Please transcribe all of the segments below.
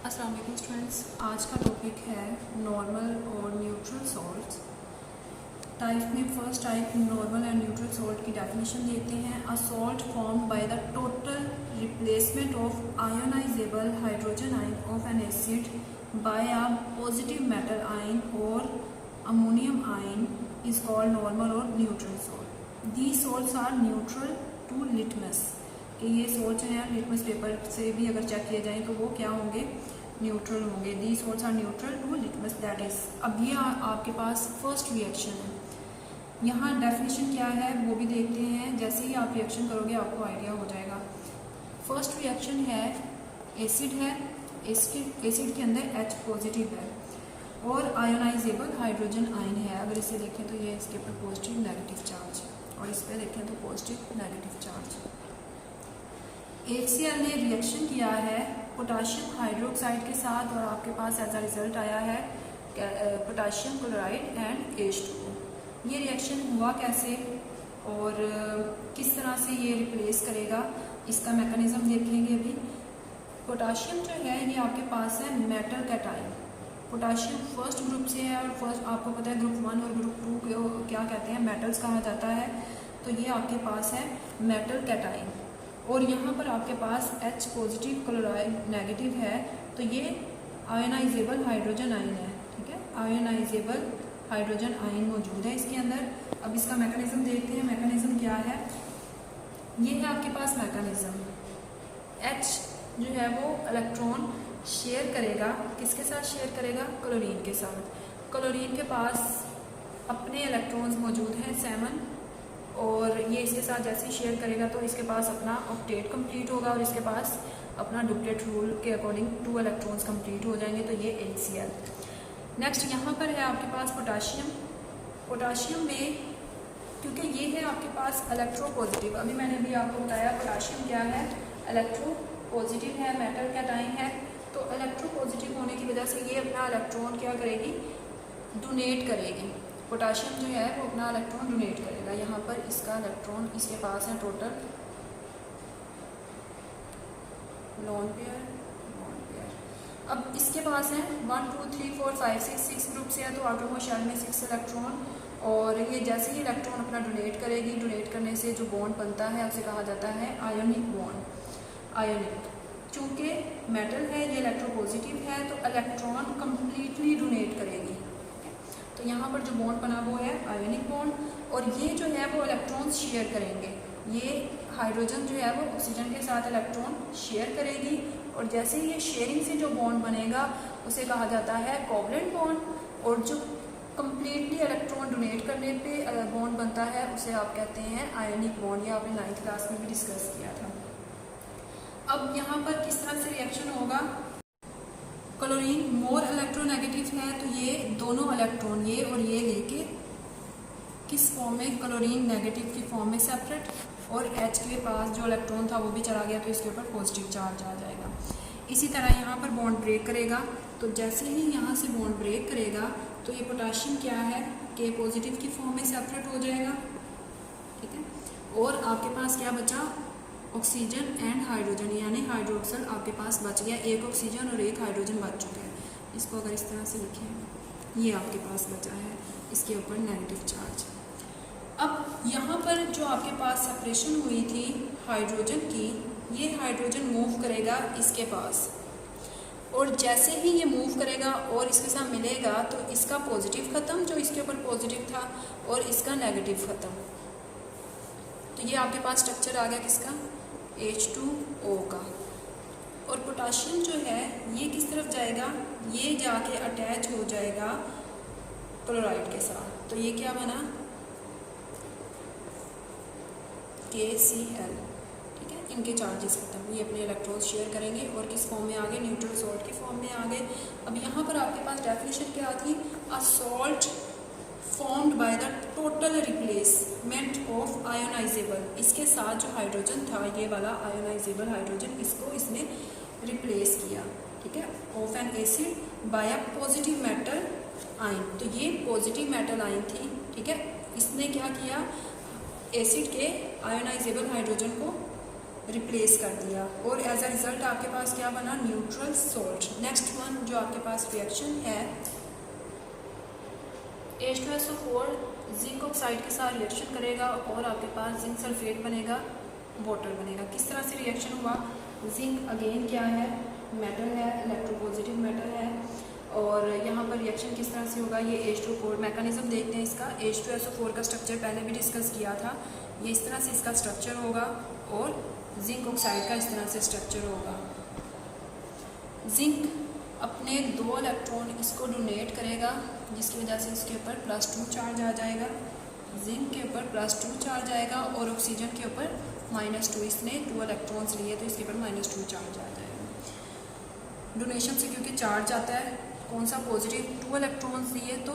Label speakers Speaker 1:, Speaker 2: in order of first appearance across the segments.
Speaker 1: अस्सलाम वालेकुम स्टूडेंट्स, आज का टॉपिक है नॉर्मल और न्यूट्रल सॉल्ट्स। टाइप में first type normal and neutral salt की डेफिनेशन देते हैं। A salt formed by the total replacement of ionisable hydrogen ion of an acid by a positive metal ion और ammonium ion is called normal और neutral salt. These salts are neutral to litmus, कि ये salt जो है litmus paper से भी अगर check किए जाएं तो वो क्या होंगे, न्यूट्रल होंगे। The salts are neutral to litmus, that is. अब ये आपके पास फर्स्ट रिएक्शन है। यहाँ डेफिनेशन क्या है वो भी देखते हैं। जैसे ही आप रिएक्शन करोगे आपको आइडिया हो जाएगा। फर्स्ट रिएक्शन है, एसिड है, एसिड के अंदर H पॉजिटिव है और आयोनाइजेबल हाइड्रोजन आयन है। अगर इसे देखें तो ये इसके ऊपर पॉजिटिव नेगेटिव चार्ज, और इस पर देखें तो पॉजिटिव नेगेटिव चार्ज। HCl ने रिएक्शन किया है पोटाशियम हाइड्रोक्साइड के साथ और आपके पास एज अ रिजल्ट आया है पोटाशियम क्लोराइड एंड H2O। ये रिएक्शन हुआ कैसे और किस तरह से ये रिप्लेस करेगा, इसका मैकेनिज्म देखेंगे अभी। पोटाशियम जो है ये आपके पास है metal cation. Potassium first group से है और फर्स्ट आपको पता है ग्रुप 1 और ग्रुप 2 को क्या कहते हैं, मेटल्स कहा जाता है। तो ये आपके पास है मेटल कैटाइन और यहाँ पर आपके पास H पॉजिटिव क्लोराइड नेगेटिव है, तो ये आयोनाइजेबल हाइड्रोजन आयन है। ठीक है, आयोनाइजेबल हाइड्रोजन आयन मौजूद है इसके अंदर। अब इसका मैकेनिज्म देखते हैं। मैकेनिज्म क्या है, ये है आपके पास मैकेनिज्म। H जो है वो इलेक्ट्रॉन शेयर करेगा, किसके साथ शेयर करेगा, क्लोरीन के साथ। क्लोरीन के पास अपने इलेक्ट्रॉन्स मौजूद हैं 7 और ये इसके साथ जैसे ही शेयर करेगा तो इसके पास अपना ऑक्टेट कंप्लीट होगा और इसके पास अपना डुप्लेट रूल के अकॉर्डिंग 2 इलेक्ट्रॉन्स कंप्लीट हो जाएंगे, तो ये HCl। नेक्स्ट यहाँ पर है आपके पास पोटाशियम। पोटाशियम में क्योंकि ये है आपके पास इलेक्ट्रो पॉजिटिव, अभी मैंने भी आपको बताया पोटाशियम क्या है, इलेक्ट्रो पॉजिटिव है, मेटल कैटाइन है। तो इलेक्ट्रो पॉजिटिव होने की वजह से ये अपना इलेक्ट्रॉन क्या करेगी, डोनेट करेगी। पोटाशियम जो है वो अपना इलेक्ट्रॉन डोनेट करेगा। यहाँ पर इसका इलेक्ट्रॉन इसके पास है टोटल लोन पेयर। अब इसके पास है 1 2 3 4 5 6 ग्रुप से है, तो आटोमो शेल में 6 इलेक्ट्रॉन। और ये जैसे ही इलेक्ट्रॉन अपना डोनेट करेगी, डोनेट करने से जो बॉन्ड बनता है उसे कहा जाता है आयोनिक बॉन्ड। आयोनिक चूँकि मेटल है, ये इलेक्ट्रो पॉजिटिव है, तो इलेक्ट्रॉन कंप्लीटली डोनेट करेगी। तो यहाँ पर जो बॉन्ड बना वो है आयोनिक बॉन्ड और ये जो है वो इलेक्ट्रॉन शेयर करेंगे। ये हाइड्रोजन जो है वो ऑक्सीजन के साथ इलेक्ट्रॉन शेयर करेगी और जैसे ही ये शेयरिंग से जो बॉन्ड बनेगा उसे कहा जाता है कोवलेंट बॉन्ड। और जो कंप्लीटली इलेक्ट्रॉन डोनेट करने पे बॉन्ड बनता है उसे आप कहते हैं आयोनिक बॉन्ड। ये आपने 9th क्लास में भी डिस्कस किया था। अब यहाँ पर किस तरह से रिएक्शन होगा, क्लोरीन मोर इलेक्ट्रोनेगेटिव है तो ये दोनों इलेक्ट्रॉन ये और ये लेके किस फॉर्म में, क्लोरीन नेगेटिव की फॉर्म में सेपरेट, और H के पास जो इलेक्ट्रॉन था वो भी चला गया तो इसके ऊपर पॉजिटिव चार्ज आ जाएगा। इसी तरह यहाँ पर बॉन्ड ब्रेक करेगा, तो जैसे ही यहाँ से बॉन्ड ब्रेक करेगा तो ये पोटाशियम क्या है कि पॉजिटिव की फॉर्म में सेपरेट हो जाएगा। ठीक है, और आपके पास क्या बचा, ऑक्सीजन एंड हाइड्रोजन, यानी हाइड्रोक्सल आपके पास बच गया। एक ऑक्सीजन और एक हाइड्रोजन बच चुके हैं। इसको अगर इस तरह से लिखें, ये आपके पास बचा है, इसके ऊपर नेगेटिव चार्ज। अब यहाँ पर जो आपके पास सेपरेशन हुई थी हाइड्रोजन की, ये हाइड्रोजन मूव करेगा इसके पास और जैसे ही ये मूव करेगा और इसके साथ मिलेगा तो इसका पॉजिटिव ख़त्म जो इसके ऊपर पॉजिटिव था और इसका नेगेटिव ख़त्म। तो ये आपके पास स्ट्रक्चर आ गया किसका, H2O का। और पोटाशियम जो है ये किस तरफ जाएगा, ये जाके अटैच हो जाएगा क्लोराइड के साथ, तो ये क्या बना, KCl। ठीक है, इनके चार्जेस खत्म, ये अपने इलेक्ट्रॉन शेयर करेंगे और किस फॉर्म में आ गए, न्यूट्रल सॉल्ट की फॉर्म में आ गए। अब यहाँ पर आपके पास डेफिनेशन क्या थी, अ salt formed by the total replacement of ionisable, इसके साथ जो हाइड्रोजन था ये वाला आयोनाइजेबल हाइड्रोजन, इसको इसने रिप्लेस किया। ठीक है, of an acid by a positive metal ion, तो ये पॉजिटिव मेटल आयन थी। ठीक है, इसने क्या किया, एसिड के आयोनाइजेबल हाइड्रोजन को रिप्लेस कर दिया और एज अ रिजल्ट आपके पास क्या बना, न्यूट्रल सोल्ट। नेक्स्ट वन जो आपके पास रिएक्शन है H2SO4 जिंक ऑक्साइड के साथ रिएक्शन करेगा और आपके पास जिंक सल्फेट बनेगा, वाटर बनेगा। किस तरह से रिएक्शन हुआ, जिंक अगेन क्या है, मेटल है, इलेक्ट्रोपॉजिटिव मेटल है और यहाँ पर रिएक्शन किस तरह से होगा, ये H2O4 मैकेनिज्म देखते हैं इसका। H2SO4 का स्ट्रक्चर पहले भी डिस्कस किया था, ये इस तरह से इसका स्ट्रक्चर होगा और जिंक ऑक्साइड का इस तरह से स्ट्रक्चर होगा। जिंक अपने 2 इलेक्ट्रॉन इसको डोनेट करेगा जिसकी वजह से इसके ऊपर +2 चार्ज आ जाएगा, जिंक के ऊपर +2 चार्ज आएगा और ऑक्सीजन के ऊपर -2। इसने 2 इलेक्ट्रॉन्स लिए तो इसके ऊपर -2 चार्ज आ जाएगा। डोनेशन से क्योंकि चार्ज आता है, कौन सा पॉजिटिव, 2 इलेक्ट्रॉन्स दिए तो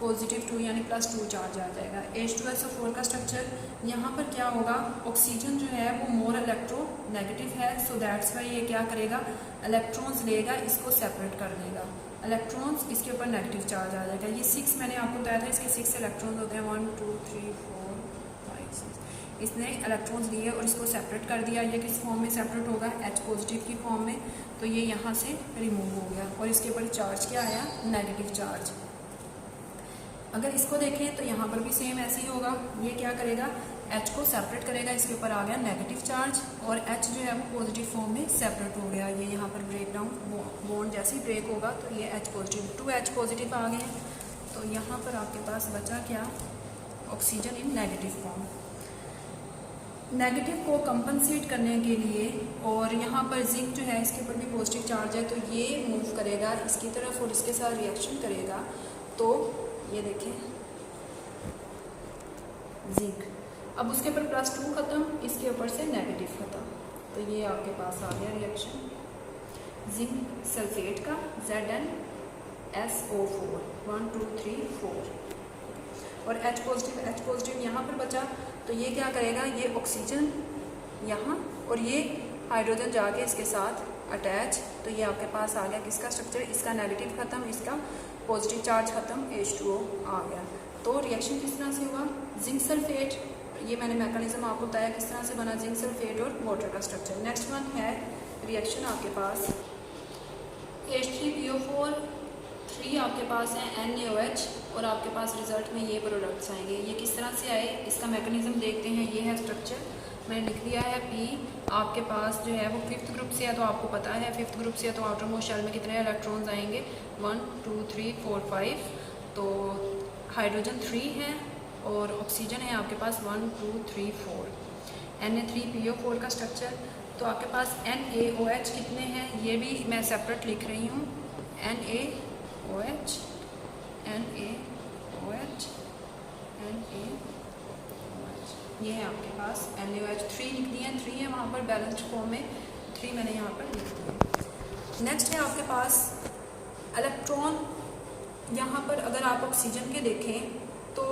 Speaker 1: +2 यानी +2 चार्ज आ जाएगा। H2SO4 का स्ट्रक्चर यहाँ पर क्या होगा, ऑक्सीजन जो है वो मोर इलेक्ट्रोनेगेटिव है, सो दैट्स वाई ये क्या करेगा, इलेक्ट्रॉन्स लेगा, इसको सेपरेट कर देगा, इलेक्ट्रॉन्स इसके ऊपर नेगेटिव चार्ज आ जाएगा। ये 6 मैंने आपको बताया था, इसके 6 इलेक्ट्रॉन्स होते हैं, 1 2 3 4 5 6। इसने इलेक्ट्रॉन्स लिए और इसको सेपरेट कर दिया। ये किस फॉर्म में सेपरेट होगा, H पॉजिटिव की फॉर्म में, तो ये यहाँ से रिमूव हो गया और इसके ऊपर चार्ज क्या आया, नेगेटिव चार्ज। अगर इसको देखें तो यहाँ पर भी सेम ऐसे ही होगा, ये क्या करेगा, H को सेपरेट करेगा, इसके ऊपर आ गया नेगेटिव चार्ज और H जो है वो पॉजिटिव फॉर्म में सेपरेट हो गया। ये यहाँ पर ब्रेक डाउन बॉन्ड जैसे ही ब्रेक होगा तो ये H पॉजिटिव, 2 H पॉजिटिव आ गए हैं, तो यहाँ पर आपके पास बचा क्या, oxygen in negative form. Negative को कंपनसेट करने के लिए और यहाँ पर जिंक जो है इसके ऊपर भी पॉजिटिव चार्ज है, तो ये मूव करेगा इसकी तरफ और इसके साथ रिएक्शन करेगा, तो ये देखें जिंक, अब उसके ऊपर +2 खत्म, इसके ऊपर से नेगेटिव खत्म, तो ये आपके पास आ गया रिएक्शन जिंक सल्फेट का ZnSO4 1 2 3 4 और H पॉजिटिव यहाँ पर बचा, तो ये क्या करेगा, ये ऑक्सीजन यहाँ और ये हाइड्रोजन जाके इसके साथ अटैच, तो ये आपके पास आ गया किसका स्ट्रक्चर, इसका नेगेटिव खत्म, इसका पॉजिटिव चार्ज खत्म, H2O आ गया। तो रिएक्शन किस तरह से हुआ, जिंक सल्फेट, ये मैंने मैकेनिज्म आपको बताया किस तरह से बना, जिंक सल्फेट और वाटर का स्ट्रक्चर। नेक्स्ट वन है रिएक्शन आपके पास H3PO4 3 आपके पास है NaOH और आपके पास रिजल्ट में ये प्रोडक्ट्स आएंगे। ये किस तरह से आए, इसका मैकेनिज्म देखते हैं। ये है स्ट्रक्चर, मैंने लिख दिया है P, आपके पास जो है वो 5th ग्रुप से है, तो आपको पता है 5th ग्रुप से है तो आउटर मोस्ट शेल में कितने इलेक्ट्रॉन्स आएंगे, 1 2 3 4 5, तो हाइड्रोजन 3 है और ऑक्सीजन है आपके पास 1 2 3 4। Na3PO4 का स्ट्रक्चर, तो आपके पास NaOH कितने हैं, ये भी मैं सेपरेट लिख रही हूँ, NaOH ये है आपके पास NaOH 3 लिख दिए हैं, 3 है वहाँ पर बैलेंस्ड फॉर्म में, 3 मैंने यहाँ पर लिख दिया। नेक्स्ट है आपके पास इलेक्ट्रॉन, यहाँ पर अगर आप ऑक्सीजन के देखें तो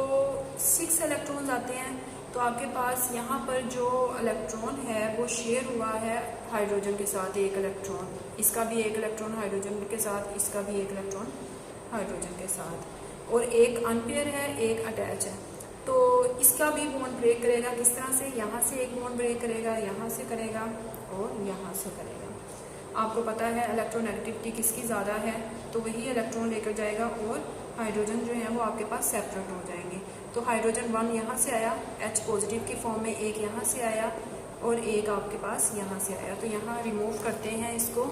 Speaker 1: 6 इलेक्ट्रॉन्स आते हैं, तो आपके पास यहाँ पर जो इलेक्ट्रॉन है वो शेयर हुआ है हाइड्रोजन के साथ, 1 इलेक्ट्रॉन, इसका भी 1 इलेक्ट्रॉन हाइड्रोजन के साथ, इसका भी 1 इलेक्ट्रॉन हाइड्रोजन के साथ, और 1 अनपेयर है, 1 अटैच है, तो इसका भी बॉन्ड ब्रेक करेगा। किस तरह से, यहाँ से एक बॉन्ड ब्रेक करेगा, यहाँ से करेगा और यहाँ से करेगा। आपको पता है इलेक्ट्रोनेगेटिविटी किसकी ज़्यादा है, तो वही इलेक्ट्रॉन लेकर जाएगा और हाइड्रोजन जो है वो आपके पास सेपरेट हो जाएंगे। तो हाइड्रोजन 1 यहाँ से आया H पॉजिटिव की फॉर्म में, 1 यहाँ से आया और 1 आपके पास यहाँ से आया, तो यहाँ रिमूव करते हैं इसको,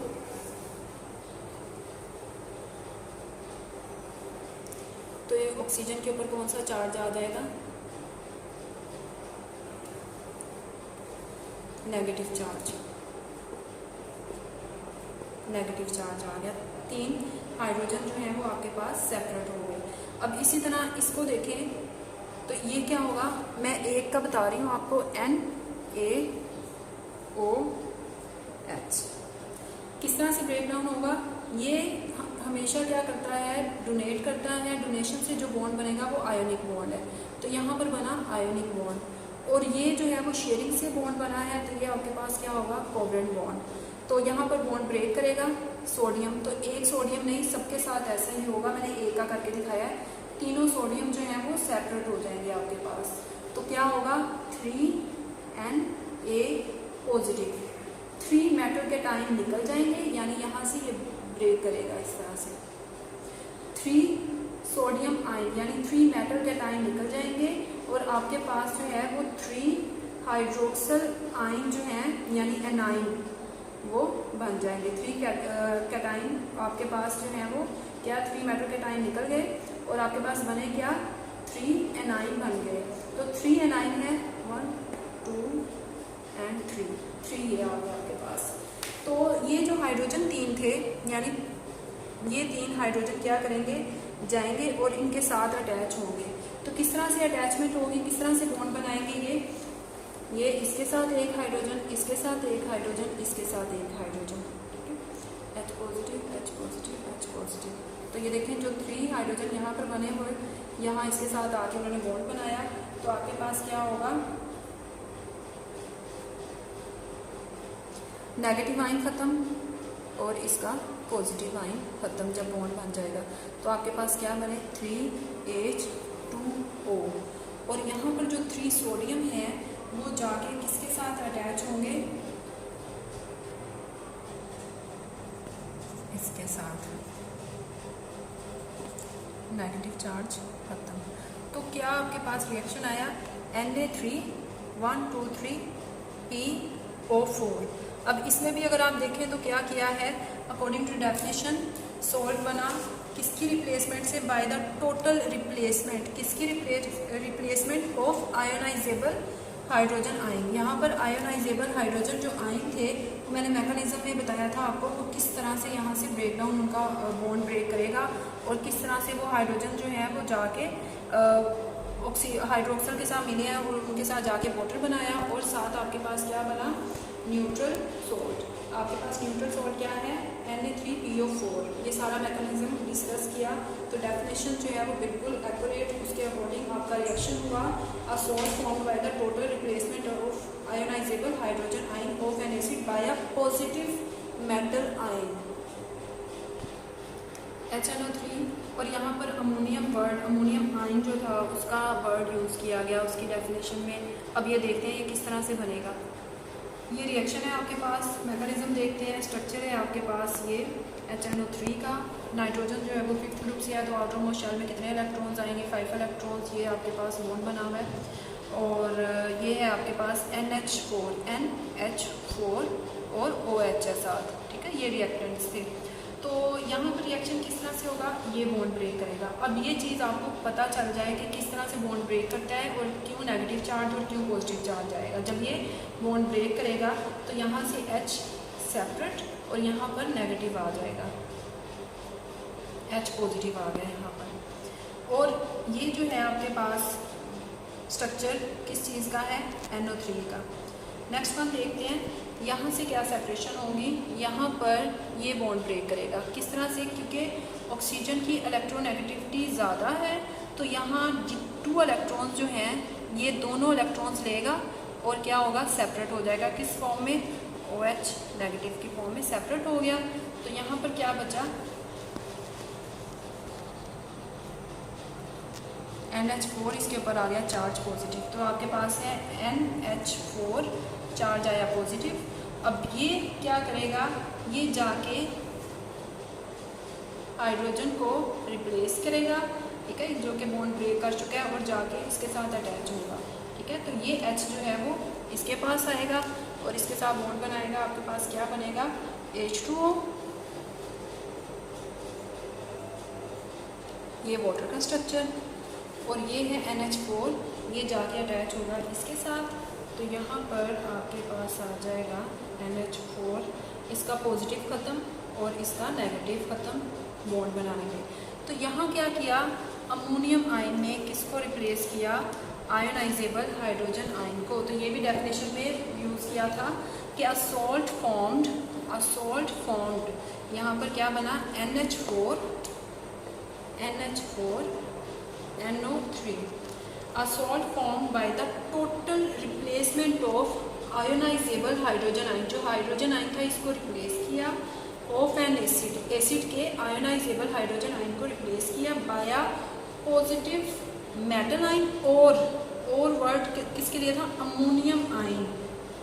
Speaker 1: तो ये ऑक्सीजन के ऊपर कौन सा चार्ज आ जाएगा, नेगेटिव चार्ज, नेगेटिव चार्ज आ गया। 3 हाइड्रोजन जो है वो आपके पास सेपरेट हो गए। अब इसी तरह इसको देखें तो ये क्या होगा, मैं एक का बता रही हूँ आपको, NaOH किस तरह से ब्रेक डाउन होगा, ये हमेशा क्या करता है, डोनेट करता है, डोनेशन से जो बॉन्ड बनेगा वो आयोनिक बॉन्ड है, तो यहाँ पर बना आयोनिक बॉन्ड, और ये जो है वो शेयरिंग से बॉन्ड बना है, तो ये आपके पास क्या होगा, कोवलेंट बॉन्ड, तो यहाँ पर बॉन्ड ब्रेक करेगा सोडियम, तो एक सोडियम नहीं, सबके साथ ऐसा ही होगा, मैंने एक का करके दिखाया है, तीनों सोडियम जो है वो सेपरेट हो जाएंगे आपके पास, तो क्या होगा 3Na पॉजिटिव। 3 मेटल कैटाइन निकल जाएंगे, यानी यहाँ से ये ब्रेक करेगा इस तरह से। 3 सोडियम आयन यानी 3 मेटल कैटाइन निकल जाएंगे और आपके पास जो है वो 3 हाइड्रोक्सल आयन जो हैं यानी एनाइन वो बन जाएंगे। 3 कैटाइन आपके पास जो है वो क्या 3 मेटल कैटाइन निकल गए और आपके पास बने क्या 3 एनाइन बन गए। तो 3 एनाइन है 1 2 एंड 3 ये आ गया आपके पास। तो ये जो हाइड्रोजन 3 थे यानी ये 3 हाइड्रोजन क्या करेंगे जाएंगे और इनके साथ अटैच होंगे। तो किस तरह से अटैचमेंट होगी, किस तरह से बॉन्ड बनाएंगे ये इसके साथ एक हाइड्रोजन, इसके साथ एक हाइड्रोजन, इसके साथ एक हाइड्रोजन, ठीक है। H positive H positive H positive. तो ये देखें जो 3 हाइड्रोजन यहाँ पर बने हुए यहाँ इसके साथ आके उन्होंने बॉन्ड बनाया। तो आपके पास क्या होगा नेगेटिव आयन खत्म और इसका पॉजिटिव आयन खत्म जब बॉन्ड बन जाएगा। तो आपके पास क्या बने 3H2O और यहाँ पर जो 3 सोडियम है वो जाके किसके साथ अटैच होंगे इसके साथ, नेगेटिव चार्ज खत्म। तो क्या आपके पास रिएक्शन आया Na3 अब इसमें भी अगर आप देखें तो क्या किया है अकॉर्डिंग टू डेफिनेशन सॉल्ट बना किसकी रिप्लेसमेंट से बाय द टोटल रिप्लेसमेंट, किसकी replacement of ionisable hydrogen ion. यहाँ पर आयोनाइजेबल हाइड्रोजन जो आयन थे मैंने मैकेनिज्म में बताया था आपको वो किस तरह से यहाँ से ब्रेक डाउन उनका बॉन्ड ब्रेक करेगा और किस तरह से वो हाइड्रोजन जो है वो जाके हाइड्रोक्सल के साथ मिले हैं और उनके साथ जाके वाटर बनाया और साथ आपके पास क्या बना न्यूट्रल सोल्ट। आपके पास न्यूट्रल सोल्ट क्या है Na3PO4। ये सारा मैकेनिज्म डिस्कस किया। तो डेफिनेशन जो है वो बिल्कुल एक्यूरेट उसके अकॉर्डिंग आपका रिएक्शन हुआ। A salt formed by the total replacement of ionisable hydrogen ion of an acid by a positive metal ion HNO3। और यहाँ पर अमोनियम आयन जो था उसका वर्ड यूज़ किया गया उसकी डेफिनेशन में। अब ये देखते हैं ये किस तरह से बनेगा। ये रिएक्शन है आपके पास, मैकेनिज्म देखते हैं, स्ट्रक्चर है आपके पास ये HNO3 का। नाइट्रोजन जो है वो 5th ग्रुप से है तो आउटर मोस्ट शेल में कितने इलेक्ट्रॉन्स आएंगे 5 इलेक्ट्रॉन्स। ये आपके पास बॉन्ड बना हुआ है और ये है आपके पास NH4 और OH है साथ, ठीक है। ये रिएक्टेंट्स थे। तो यहाँ पर रिएक्शन किस तरह से होगा ये बॉन्ड ब्रेक करेगा। अब ये चीज़ आपको पता चल जाए कि किस तरह से बॉन्ड ब्रेक करता है और क्यों नेगेटिव चार्ज और क्यों पॉजिटिव चार्ज आएगा। जब ये बॉन्ड ब्रेक करेगा तो यहाँ से H सेपरेट और यहाँ पर नेगेटिव आ जाएगा, H पॉजिटिव आ गया यहाँ पर। और ये जो है आपके पास स्ट्रक्चर किस चीज़ का है NO3 का। नेक्स्ट वन देखते हैं यहाँ से क्या सेपरेशन होगी। यहाँ पर ये बॉन्ड ब्रेक करेगा किस तरह से, क्योंकि ऑक्सीजन की इलेक्ट्रोनेगेटिविटी ज़्यादा है तो यहाँ 2 इलेक्ट्रॉन्स जो हैं ये दोनों इलेक्ट्रॉन्स लेगा और क्या होगा सेपरेट हो जाएगा किस फॉर्म में OH नेगेटिव की फॉर्म में सेपरेट हो गया। तो यहाँ पर क्या बचा NH4 इसके ऊपर आ गया चार्ज पॉजिटिव। तो आपके पास है NH4 चार्ज आया पॉजिटिव। अब ये क्या करेगा ये जाके हाइड्रोजन को रिप्लेस करेगा, ठीक है, जो कि बॉन्ड ब्रेक कर चुका है और जाके इसके साथ अटैच होगा, ठीक है। तो ये H जो है वो इसके पास आएगा और इसके साथ बॉन्ड बनाएगा। आपके पास क्या बनेगा H2O, ये वाटर का स्ट्रक्चर और ये है NH4, ये जाके अटैच होगा इसके साथ। तो यहाँ पर आपके पास आ जाएगा NH4, इसका पॉजिटिव ख़त्म और इसका नेगेटिव ख़त्म बॉन्ड बनाने में। तो यहाँ क्या किया अमोनियम आयन ने किसको रिप्लेस किया आयोनाइजेबल हाइड्रोजन आयन को। तो ये भी डेफिनेशन में यूज़ किया था कि अ सॉल्ट फॉर्म्ड यहाँ पर क्या बना NH4 NO3 a salt formed by the total replacement of ionizable hydrogen ion। जो हाइड्रोजन आयन था इसको रिप्लेस किया ऑफ एन एसिड के आयोनाइजेबल हाइड्रोजन आयन को रिप्लेस किया बाया पॉजिटिव मेटल आयन और वर्ड किसके लिए था अमोनियम आयन,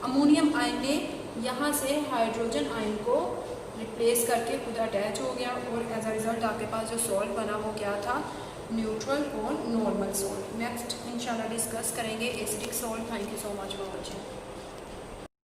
Speaker 1: अमोनियम आयन ने यहाँ से हाइड्रोजन आयन को रिप्लेस करके खुद अटैच हो गया और एज अ रिज़ल्ट आपके पास जो सॉल्ट बना वो क्या था, न्यूट्रल और नॉर्मल सॉल्ट। नेक्स्ट इंशाल्लाह डिस्कस करेंगे acidic salt. Thank you so much for watching.